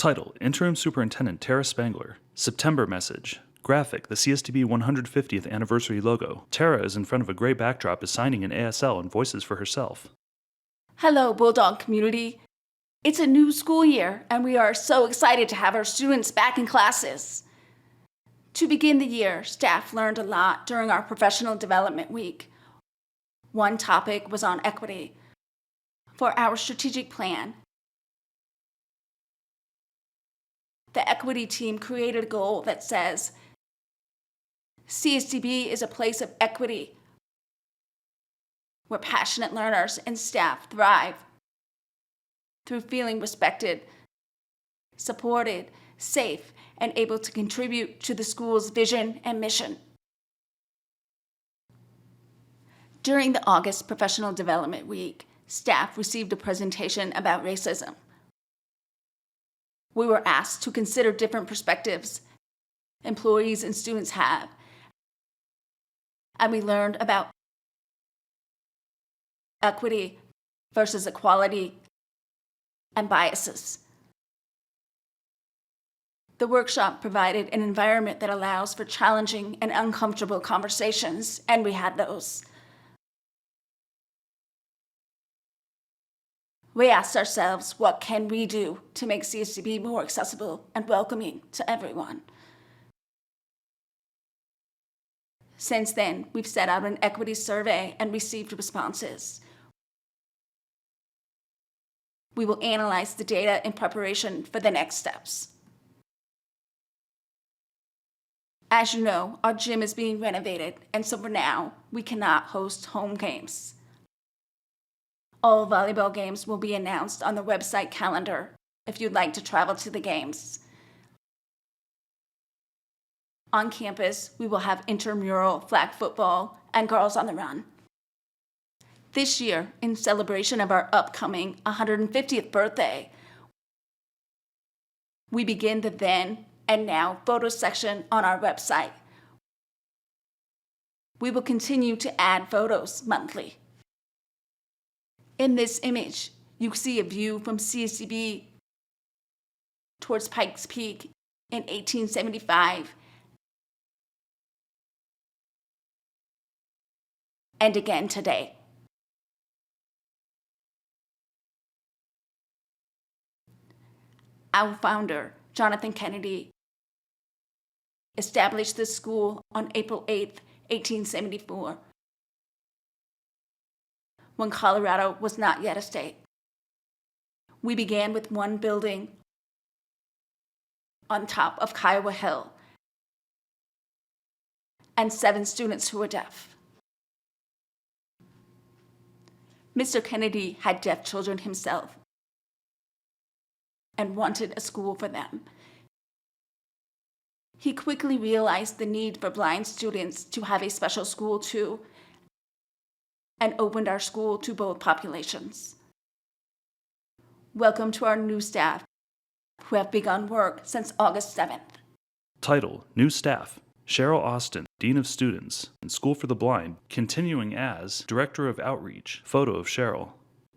Title, Interim Superintendent Tara Spangler. September message. Graphic, the CSTB 150th anniversary logo. Tara is in front of a gray backdrop assigning an ASL and voices for herself. Hello, Bulldog community. It's a new school year, and we are so excited to have our students back in classes. To begin the year, staff learned a lot during our professional development week. One topic was on equity. For our strategic plan, the equity team created a goal that says, CSTB is a place of equity where passionate learners and staff thrive through feeling respected, supported, safe, and able to contribute to the school's vision and mission. During the August Professional Development Week, staff received a presentation about racism. We were asked to consider different perspectives employees and students have, and we learned about equity versus equality and biases. The workshop provided an environment that allows for challenging and uncomfortable conversations, and we had those. We asked ourselves, what can we do to make CSTB more accessible and welcoming to everyone? Since then, we've set out an equity survey and received responses. We will analyze the data in preparation for the next steps. As you know, our gym is being renovated, and so for now, we cannot host home games. All volleyball games will be announced on the website calendar if you'd like to travel to the games. On campus, we will have intramural flag football and Girls on the Run. This year, in celebration of our upcoming 150th birthday, we begin the then and now photo section on our website. We will continue to add photos monthly. In this image, you see a view from CSTB towards Pikes Peak in 1875 and again today. Our founder, Jonathan Kennedy, established this school on April 8, 1874, when Colorado was not yet a state. We began with one building on top of Kiowa Hill and 7 students who were deaf. Mr. Kennedy had deaf children himself and wanted a school for them. He quickly realized the need for blind students to have a special school too, and opened our school to both populations. Welcome to our new staff, who have begun work since August 7th. Title, New Staff. Cheryl Austin, Dean of Students, and School for the Blind, continuing as Director of Outreach. Photo of Cheryl.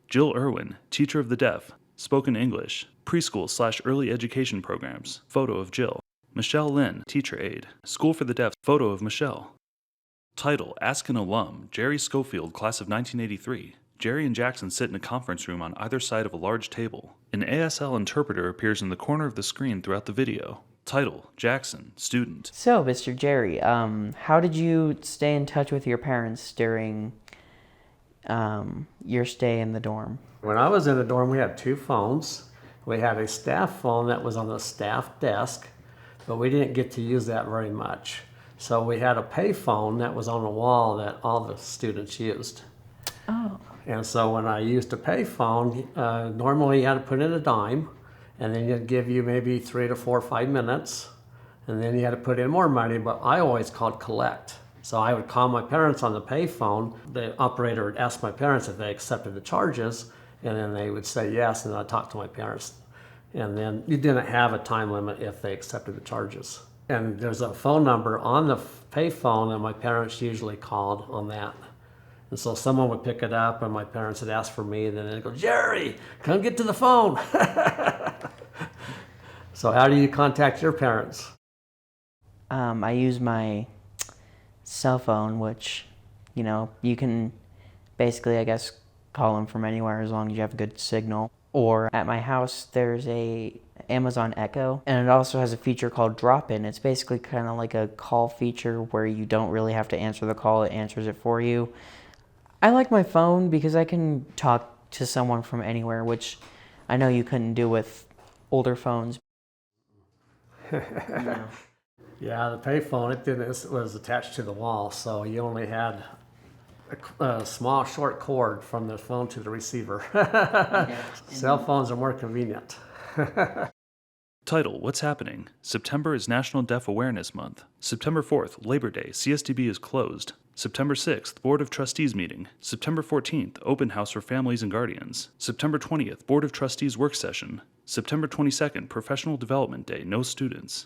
Jill Irwin, Teacher of the Deaf, Spoken English, Preschool/Early Education Programs. Photo of Jill. Michelle Lynn, Teacher Aide, School for the Deaf. Photo of Michelle. Title, Ask an Alum, Jerry Schofield, Class of 1983. Jerry and Jackson sit in a conference room on either side of a large table. An ASL interpreter appears in the corner of the screen throughout the video. Title, Jackson, Student. So, Mr. Jerry, how did you stay in touch with your parents during your stay in the dorm? When I was in the dorm, we had 2 phones. We had a staff phone that was on the staff desk, but we didn't get to use that very much. So we had a pay phone that was on the wall that all the students used. Oh. And so when I used a pay phone, normally you had to put in a dime, and then you'd give you maybe 3 to 4 or 5 minutes, and then you had to put in more money, but I always called collect. So I would call my parents on the pay phone. The operator would ask my parents if they accepted the charges, and then they would say yes, and I'd talk to my parents. And then you didn't have a time limit if they accepted the charges. And there's a phone number on the pay phone that my parents usually called on that. And so someone would pick it up, and my parents would ask for me, and then they'd go, Jerry, come get to the phone. So how do you contact your parents? I use my cell phone, which, you can basically, I guess, call them from anywhere as long as you have a good signal. Or at my house, there's a Amazon Echo, and it also has a feature called drop-in. It's basically kind of like a call feature where you don't really have to answer the call, it answers it for you. I like my phone because I can talk to someone from anywhere, which I know you couldn't do with older phones. Yeah, the payphone, it was attached to the wall, so you only had a small, short cord from the phone to the receiver. Cell phones are more convenient. Title: What's happening? September is National Deaf Awareness Month. September 4th, Labor Day, CSDB is closed. September 6th, Board of Trustees meeting. September 14th, Open House for Families and Guardians. September 20th, Board of Trustees work session. September 22nd, Professional Development Day, no students.